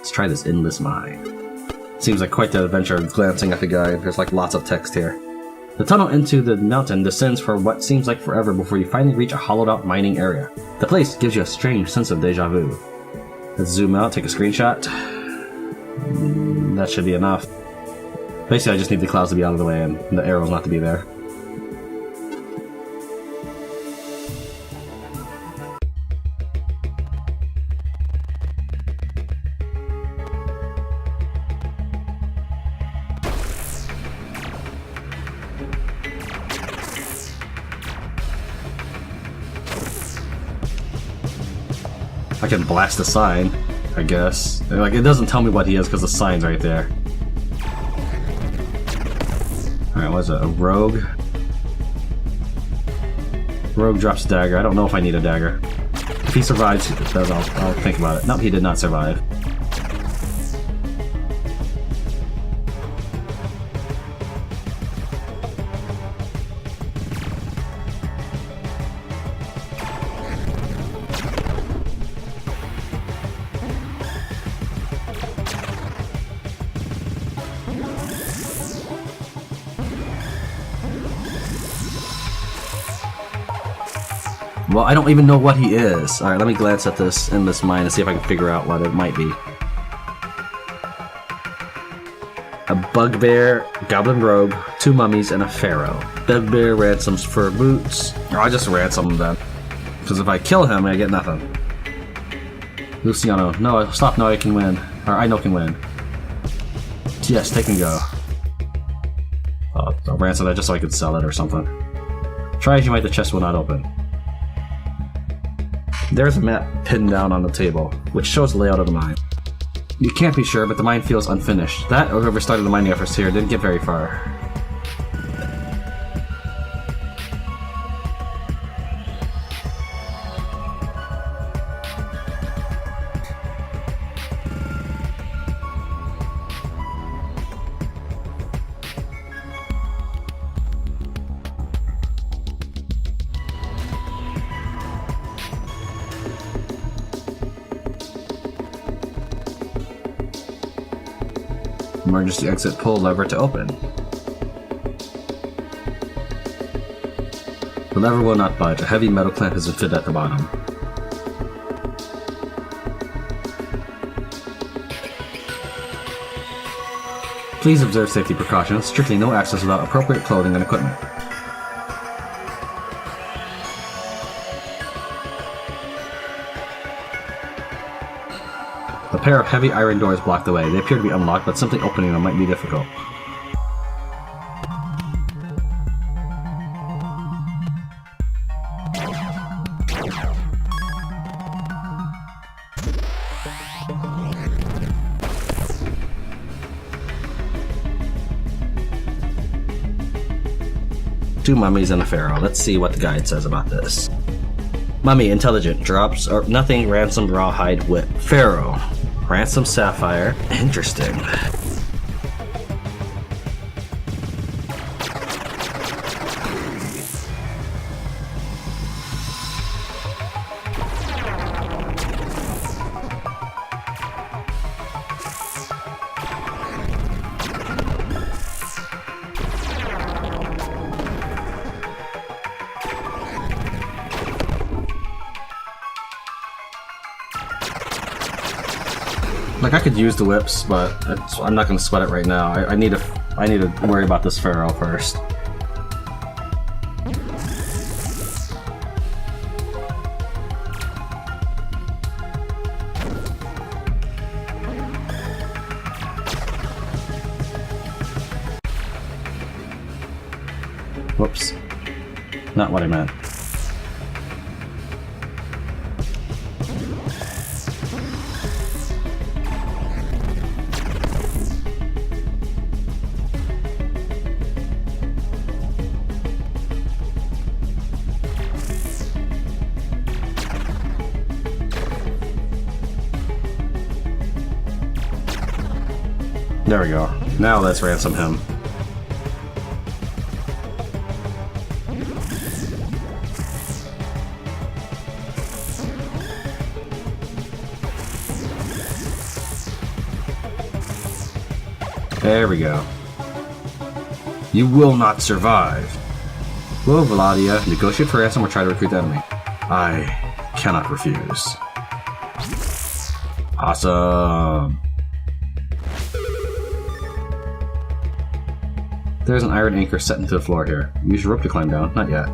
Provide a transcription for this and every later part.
Let's try this endless mine. Seems like quite the adventure glancing at the guy. There's like lots of text here. The tunnel into the mountain descends for what seems like forever before you finally reach a hollowed out mining area. The place gives you a strange sense of deja vu. Let's zoom out, take a screenshot. That should be enough. Basically, I just need the clouds to be out of the way and the arrows not to be there. I can blast the sign, I guess. Like, it doesn't tell me what he is because the sign's right there. Alright, what is it? A rogue? Rogue drops a dagger. I don't know if I need a dagger. If he survives, I'll think about it. Nope, he did not survive. Well, I don't even know what he is. Alright, let me glance at this endless mine and see if I can figure out what it might be. A bugbear, goblin rogue, 2 mummies, and a pharaoh. Bugbear ransoms fur boots. I'll just ransom them. Because if I kill him, I get nothing. Luciano. No, stop. No, I can win. Or I know can win. Yes, take and go. I'll ransom that just so I could sell it or something. Try as you might, the chest will not open. There's a map pinned down on the table, which shows the layout of the mine. You can't be sure, but the mine feels unfinished. That, or whoever started the mining efforts here, didn't get very far. Emergency exit pull lever to open. The lever will not budge. A heavy metal clamp is fitted at the bottom. Please observe safety precautions. Strictly no access without appropriate clothing and equipment. A pair of heavy iron doors block the way. They appear to be unlocked, but simply opening them might be difficult. Two mummies and a pharaoh. Let's see what the guide says about this. Mummy, intelligent. Drops or nothing. Ransom, rawhide, whip. Pharaoh. Ransom, sapphire. Interesting. Like, I could use the whips, but I'm not going to sweat it right now. I need to worry about this pharaoh first. Whoops. Not what I meant. There we go. Now let's ransom him. There we go. You will not survive. Will Valadia negotiate for ransom or try to recruit the enemy? I cannot refuse. Awesome. There's an iron anchor set into the floor here. Use your rope to climb down. Not yet.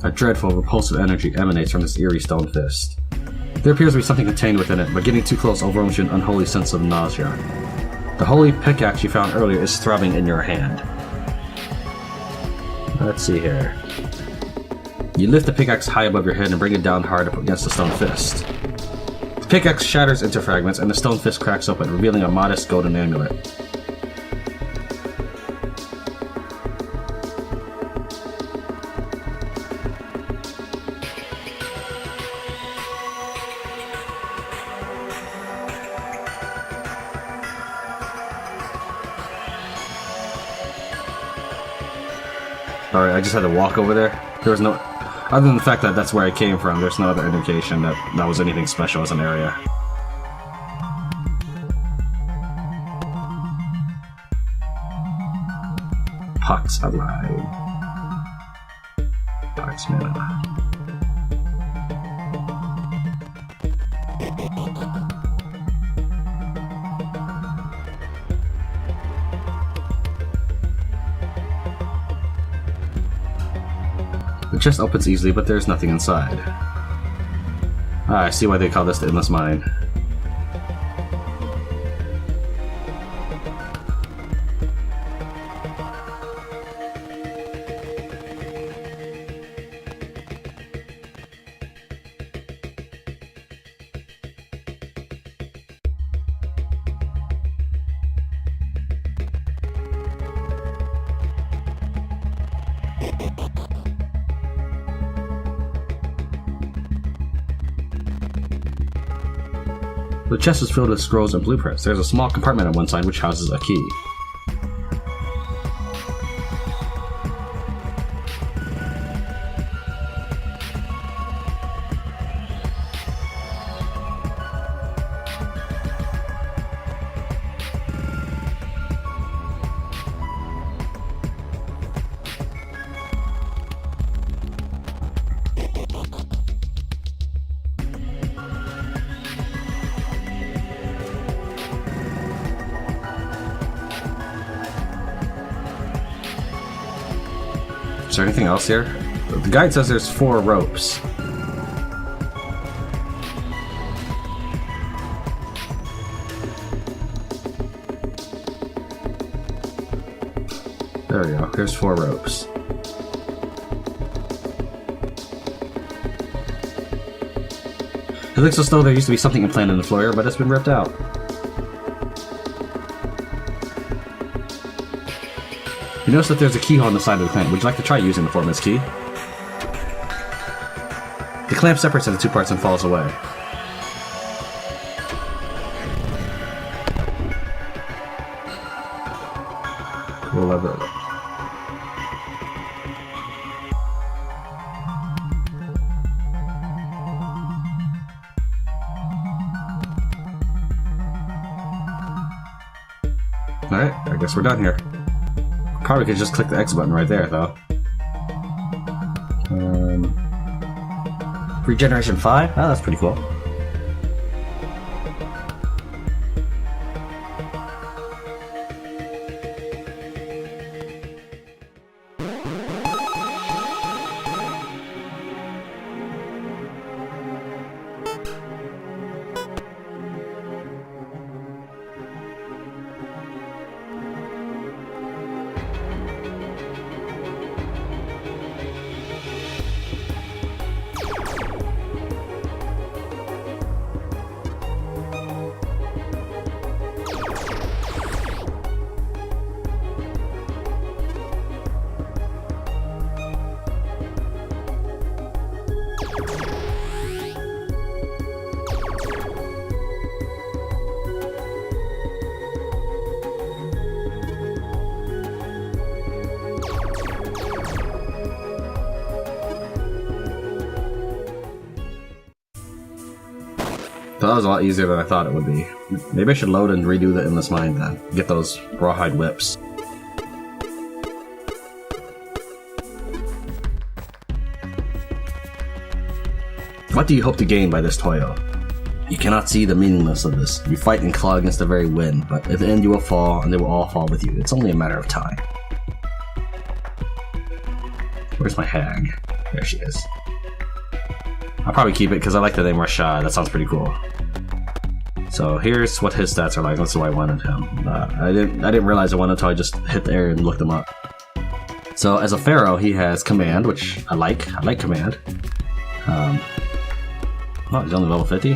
A dreadful, repulsive energy emanates from this eerie stone fist. There appears to be something contained within it, but getting too close overwhelms you an unholy sense of nausea. The holy pickaxe you found earlier is throbbing in your hand. Let's see here. You lift the pickaxe high above your head and bring it down hard up against the stone fist. The pickaxe shatters into fragments and the stone fist cracks open, revealing a modest golden amulet. Alright, I just had to walk over there. There was no... Other than the fact that that's where I came from, there's no other indication that that was anything special as an area. Pox alive. Pox mana. The chest opens easily, but there's nothing inside. Ah, I see why they call this the Endless Mine. The chest is filled with scrolls and blueprints. There's a small compartment on one side which houses a key. Is there anything else here? The guide says there's 4 ropes. There we go. Here's 4 ropes. It looks as though there used to be something implanted in the floor here, but it's been ripped out. You notice that there's a keyhole on the side of the clamp. Would you like to try using the foreman's key? The clamp separates into 2 parts and falls away. Pull lever. Alright, I guess we're done here. Probably could just click the X button right there, though. Regeneration 5? Oh, that's pretty cool. that was a lot easier than I thought it would be. Maybe I should load and redo the Endless Mine then. Get those rawhide whips. What do you hope to gain by this toil? You cannot see the meaningless of this. You fight and claw against the very wind, but at the end you will fall, and they will all fall with you. It's only a matter of time. Where's my hag? There she is. I'll probably keep it because I like the name Rashad. That sounds pretty cool. So here's what his stats are like. That's why I wanted him. I didn't realize I wanted until I just hit the area and looked him up. So as a pharaoh, he has command, which I like. I like command. Oh, he's only level 50.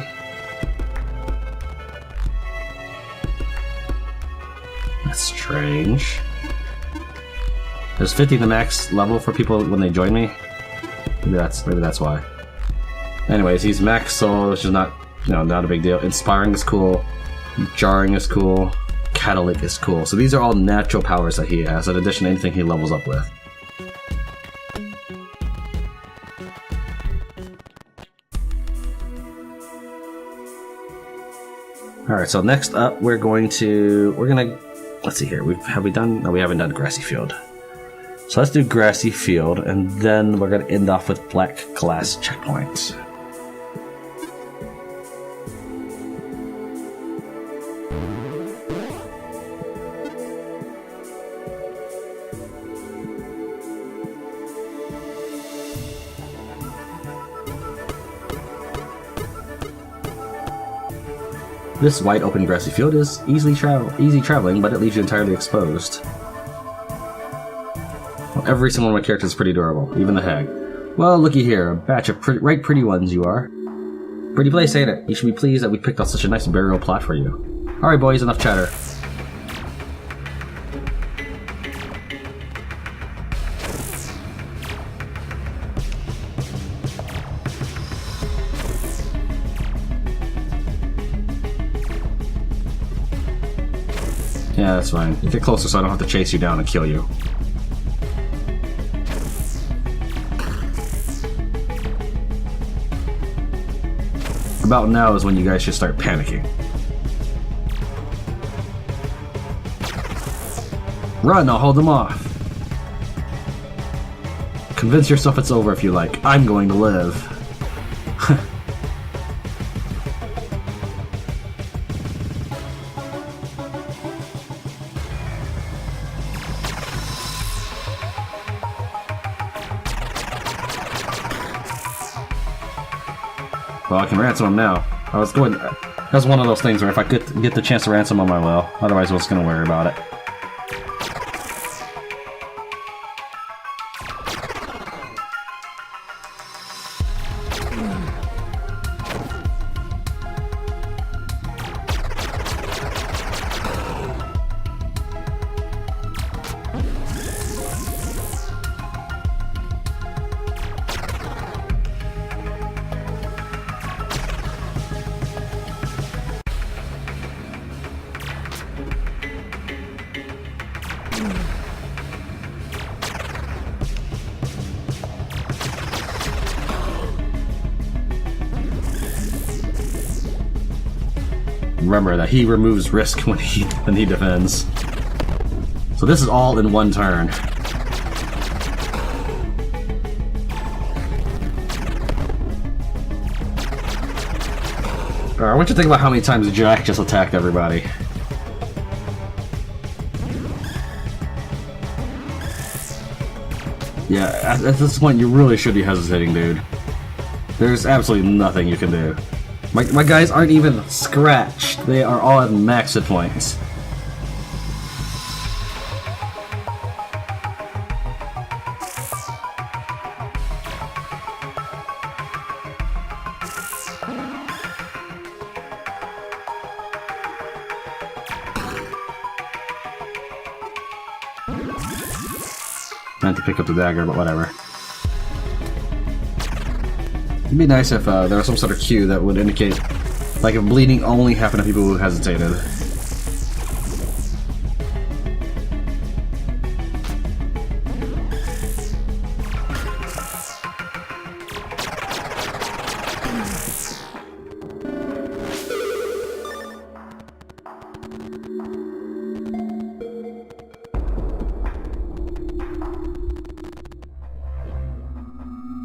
That's strange. There's 50 the max level for people when they join me. Maybe that's why. Anyways, he's max soul, which is not a big deal. Inspiring is cool. Jarring is cool. Catalytic is cool. So these are all natural powers that he has, in addition to anything he levels up with. Alright, so next up we're gonna let's see here, have we done? No, we haven't done Grassy Field. So let's do Grassy Field, and then we're gonna end off with Black Glass Checkpoint. This wide open grassy field is easy traveling, but it leaves you entirely exposed. Well, every single one of my characters is pretty durable, even the hag. Well, looky here, a batch of pretty ones you are. Pretty place, ain't it? You should be pleased that we picked out such a nice burial plot for you. Alright boys, enough chatter. Yeah, that's fine. Get closer so I don't have to chase you down and kill you. About now is when you guys should start panicking. Run, I'll hold them off. Convince yourself it's over if you like. I'm going to live. Well, I can ransom him now. That was one of those things where if I could get the chance to ransom him, I will. Otherwise, I was going to worry about it. Remember that he removes risk when he defends. So this is all in one turn. Alright, what you think about how many times Jack just attacked everybody? Yeah, at this point you really should be hesitating, dude. There's absolutely nothing you can do. My guys aren't even scratched. They are all at max hit points. I had to pick up the dagger, but whatever. It'd be nice if there was some sort of cue that would indicate, like, if bleeding only happened to people who hesitated.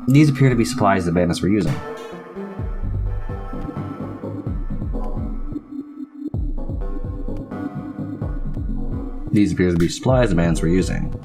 These appear to be supplies the bandits were using. These appear to be supplies the bandits were using.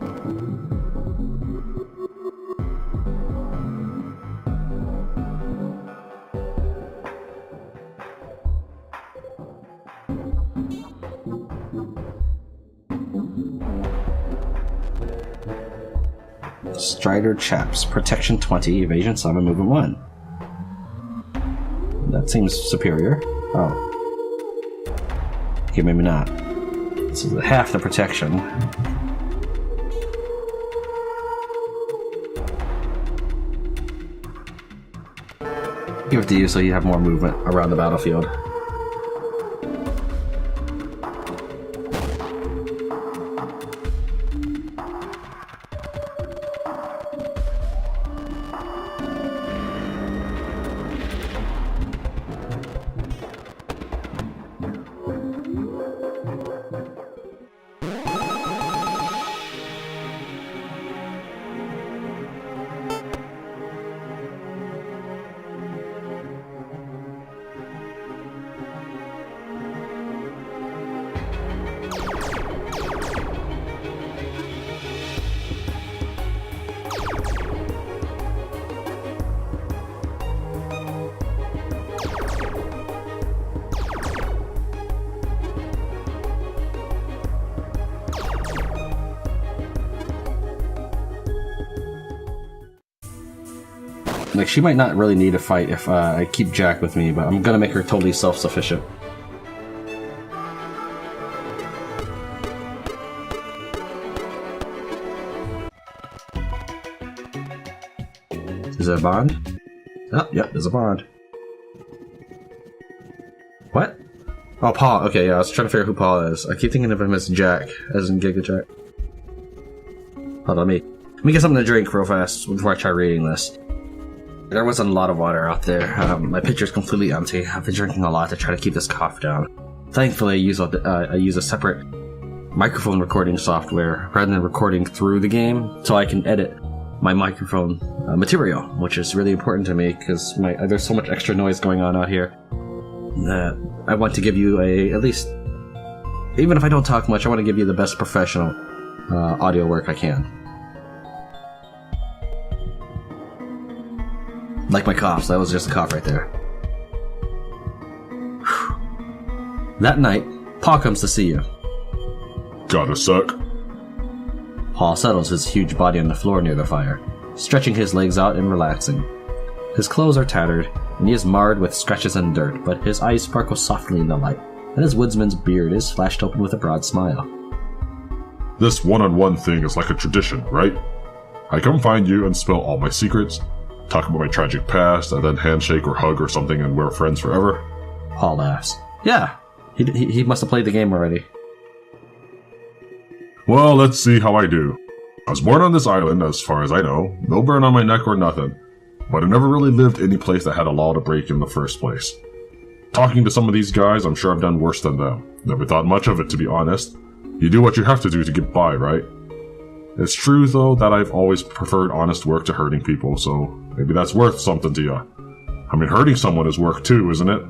Strider Chaps, Protection 20, Evasion 7, Movement 1. That seems superior. Oh. Okay, maybe not. This is half the protection. Give it to you so you have more movement around the battlefield. Like, she might not really need a fight if I keep Jack with me, but I'm gonna make her totally self-sufficient. Is there a bond? Oh, yep, there's a bond. What? Oh, Paul. Okay, yeah, I was trying to figure out who Paul is. I keep thinking of him as Jack, as in Giga Jack. Hold on, let me get something to drink real fast before I try reading this. There wasn't a lot of water out there. My pitcher's completely empty. I've been drinking a lot to try to keep this cough down. Thankfully, I use a separate microphone recording software rather than recording through the game, so I can edit my microphone material, which is really important to me because there's so much extra noise going on out here. I want to give you at least, even if I don't talk much, I want to give you the best professional audio work I can. Like my coughs, that was just a cough right there. That night, Paul comes to see you. Got a sec? Paul settles his huge body on the floor near the fire, stretching his legs out and relaxing. His clothes are tattered, and he is marred with scratches and dirt, but his eyes sparkle softly in the light, and his woodsman's beard is flashed open with a broad smile. This one-on-one thing is like a tradition, right? I come find you and spill all my secrets, talk about my tragic past, and then handshake or hug or something and we're friends forever? Paul laughs. Yeah, he must have played the game already. Well, let's see how I do. I was born on this island, as far as I know. No burn on my neck or nothing. But I never really lived any place that had a law to break in the first place. Talking to some of these guys, I'm sure I've done worse than them. Never thought much of it, to be honest. You do what you have to do to get by, right? It's true, though, that I've always preferred honest work to hurting people, so maybe that's worth something to you. I mean, hurting someone is work too, isn't it?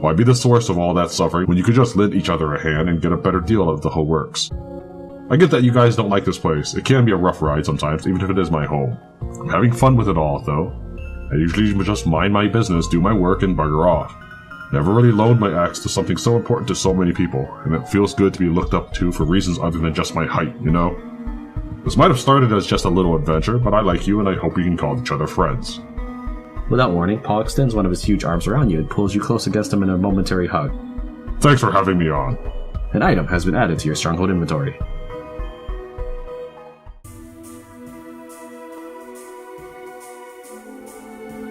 Why be the source of all that suffering when you could just lend each other a hand and get a better deal of the whole works? I get that you guys don't like this place. It can be a rough ride sometimes, even if it is my home. I'm having fun with it all, though. I usually just mind my business, do my work, and bugger off. Never really loaned my axe to something so important to so many people, and it feels good to be looked up to for reasons other than just my height, you know? This might have started as just a little adventure, but I like you and I hope we can call each other friends. Without warning, Paul extends one of his huge arms around you and pulls you close against him in a momentary hug. Thanks for having me on. An item has been added to your stronghold inventory.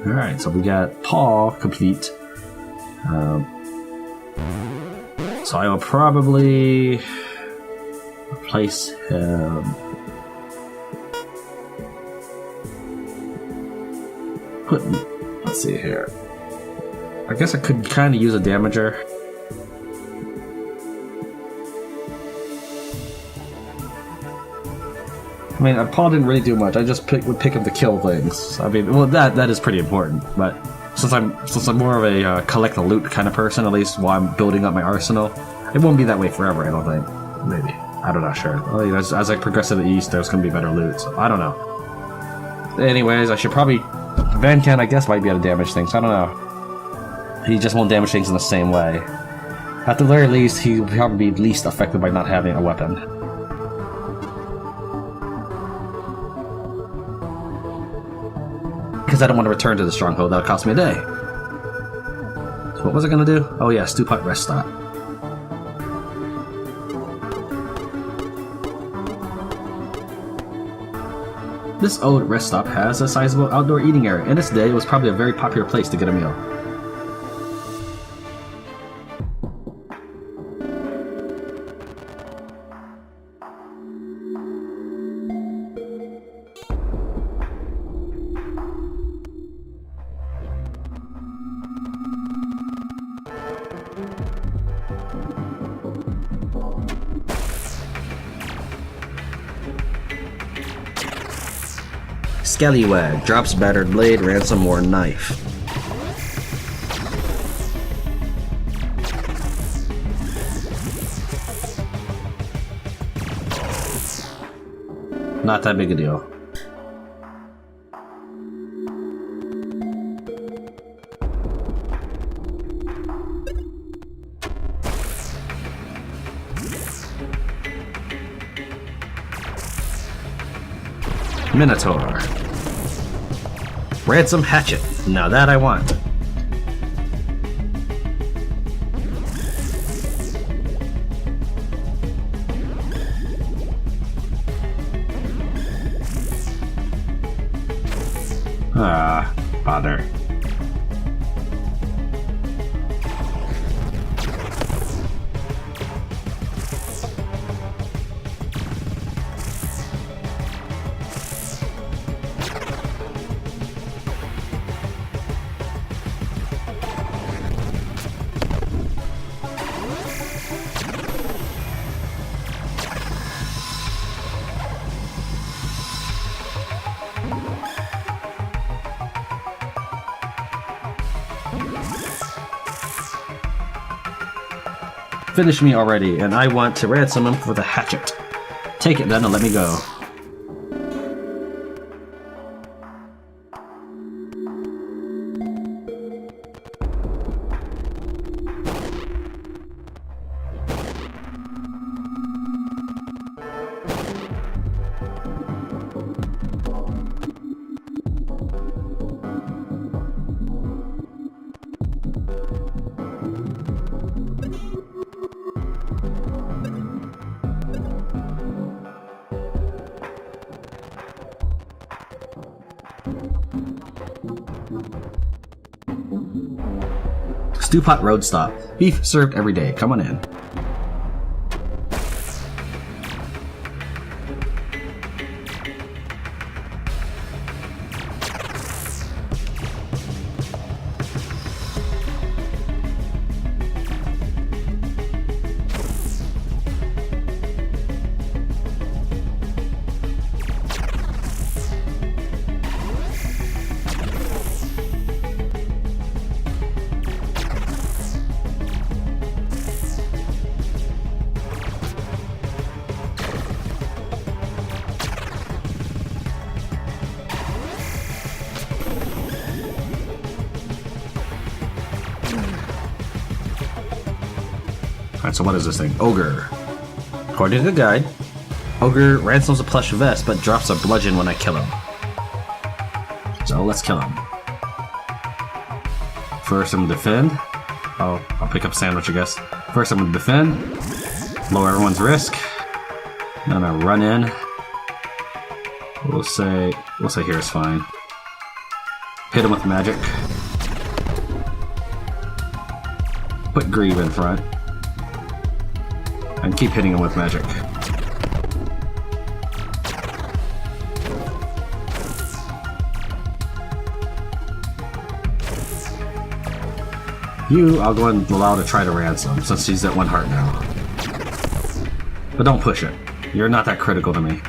Alright, so we got Paul complete. So I will probably replace him. Let's see here. I guess I could kind of use a damager. I mean, Paul didn't really do much. I just would pick him to kill things. I mean, well, that is pretty important. But since I'm more of a collect the loot kind of person, at least while I'm building up my arsenal, it won't be that way forever. I don't think. Maybe. I'm not sure. Well, you know, as I progress to the east, there's going to be better loot. So I don't know. Anyways, I should probably. Vancan, I guess, might be able to damage things. I don't know. He just won't damage things in the same way. At the very least, he'll probably be least affected by not having a weapon. Because I don't want to return to the stronghold, that'll cost me a day. So what was I gonna do? Oh yeah, Stupot Reststop. This old Reststop has a sizable outdoor eating area. In its day, it was probably a very popular place to get a meal. Scallywag drops battered blade, ransom, or knife. Not that big a deal. Minotaur. Ransom hatchet. Now that I want. Ah, bother. Finish me already, and I want to ransom him for the hatchet. Take it then and let me go. Stewpot Road Stop. Beef served every day. Come on in. Alright, so what is this thing? Ogre. According to the guide, Ogre ransoms a plush vest but drops a bludgeon when I kill him. So let's kill him. First I'm gonna defend. Oh, I'll pick up sandwich, I guess. First I'm gonna defend. Lower everyone's risk. Then I run in. We'll say here is fine. Hit him with magic. Put Grieve in front. And keep hitting him with magic. You, I'll go and allow to try to ransom, since he's at 1 heart now. But don't push it. You're not that critical to me.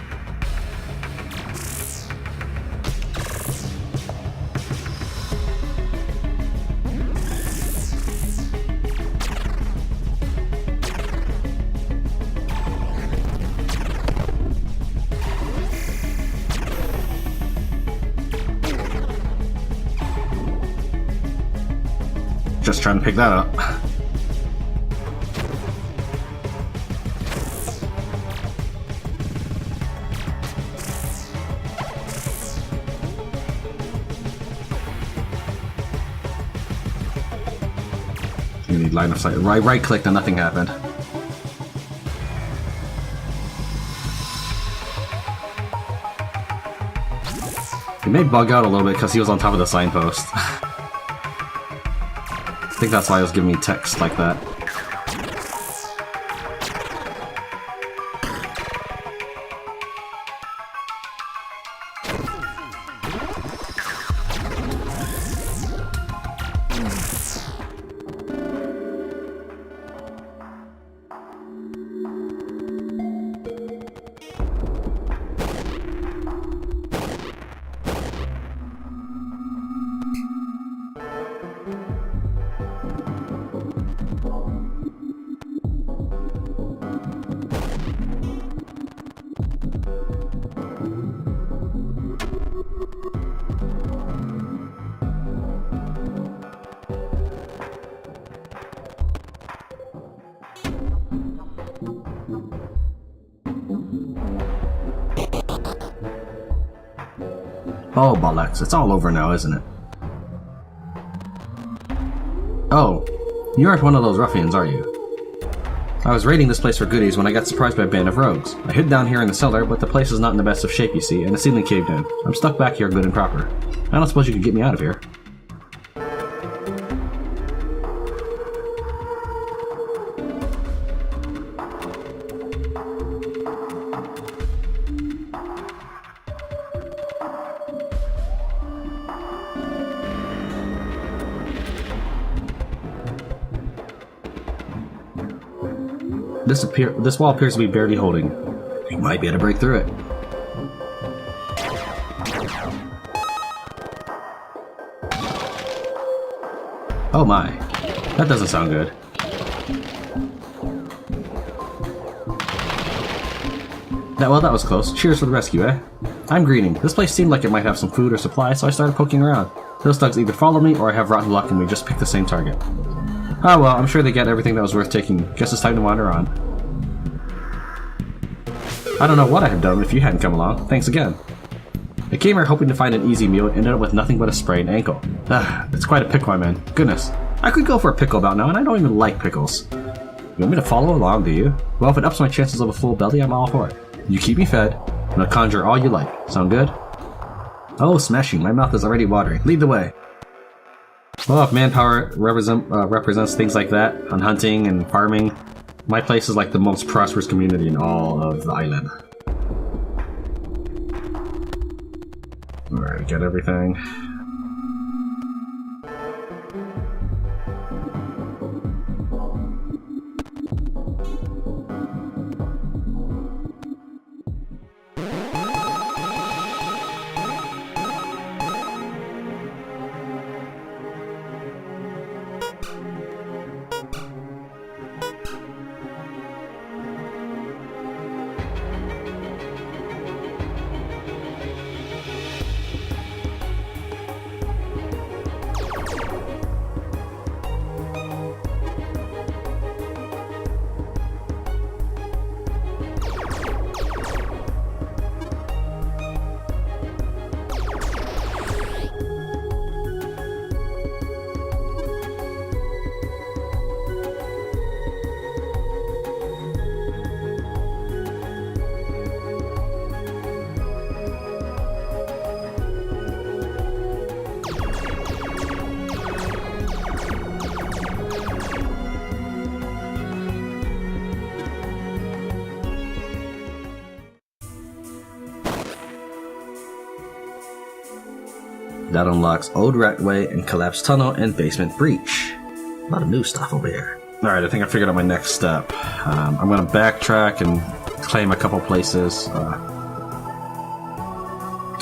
trying to pick that up. You need line of sight. Right clicked and nothing happened. He may bug out a little bit because he was on top of the signpost. I think that's why it was giving me text like that. Oh, bollocks. It's all over now, isn't it? Oh, you aren't one of those ruffians, are you? I was raiding this place for goodies when I got surprised by a band of rogues. I hid down here in the cellar, but the place is not in the best of shape, you see, and the ceiling caved in. I'm stuck back here good and proper. I don't suppose you could get me out of here. This wall appears to be barely holding. You might be able to break through it. Oh my. That doesn't sound good. That was close. Cheers for the rescue, eh? I'm greeting. This place seemed like it might have some food or supplies, so I started poking around. Those thugs either followed me or I have rotten luck and we just picked the same target. Oh well, I'm sure they get everything that was worth taking. Guess it's time to wander on. I don't know what I'd have done if you hadn't come along. Thanks again. I came here hoping to find an easy meal and ended up with nothing but a sprained ankle. It's quite a pickle, my man. Goodness. I could go for a pickle about now, and I don't even like pickles. You want me to follow along, do you? Well, if it ups my chances of a full belly, I'm all for it. You keep me fed, and I'll conjure all you like. Sound good? Oh, smashing. My mouth is already watering. Lead the way. Well, if manpower represents things like that, on hunting and farming, my place is like the most prosperous community in all of the island. Alright, get everything. That unlocks Old Ratway and Collapsed Tunnel and Basement Breach. A lot of new stuff over here. Alright, I think I figured out my next step. I'm going to backtrack and claim a couple places to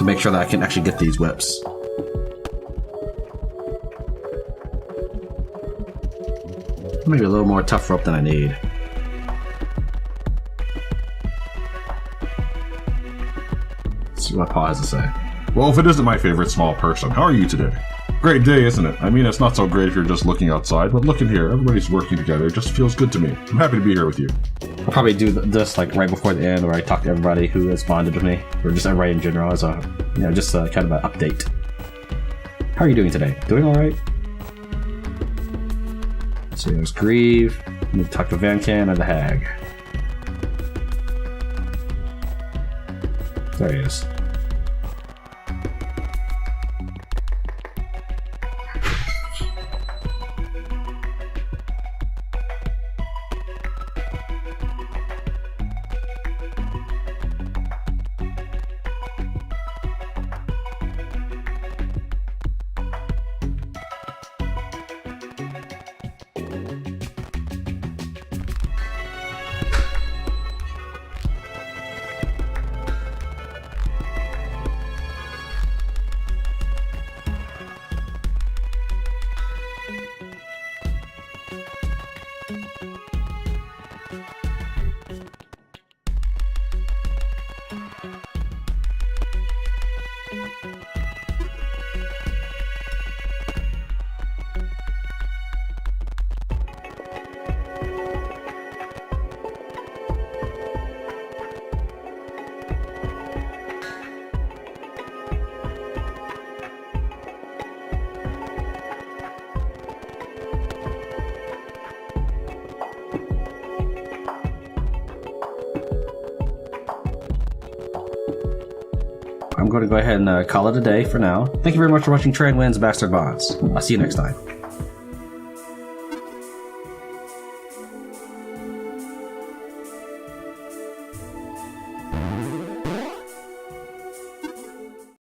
make sure that I can actually get these whips. Maybe a little more tough rope than I need. Let's see what Paul has to say. Well, if it isn't my favorite small person, how are you today? Great day, isn't it? I mean, it's not so great if you're just looking outside, but looking here, everybody's working together. It just feels good to me. I'm happy to be here with you. I'll probably do this like right before the end, where I talk to everybody who has bonded with me, or just everybody in general, as a, just kind of an update. How are you doing today? Doing all right? So there's Grieve. Need to talk to Vancan and the Hag. There he is. I'm going to go ahead and call it a day for now. Thank you very much for watching Tran Wins Bastard Bonds. I'll see you next time.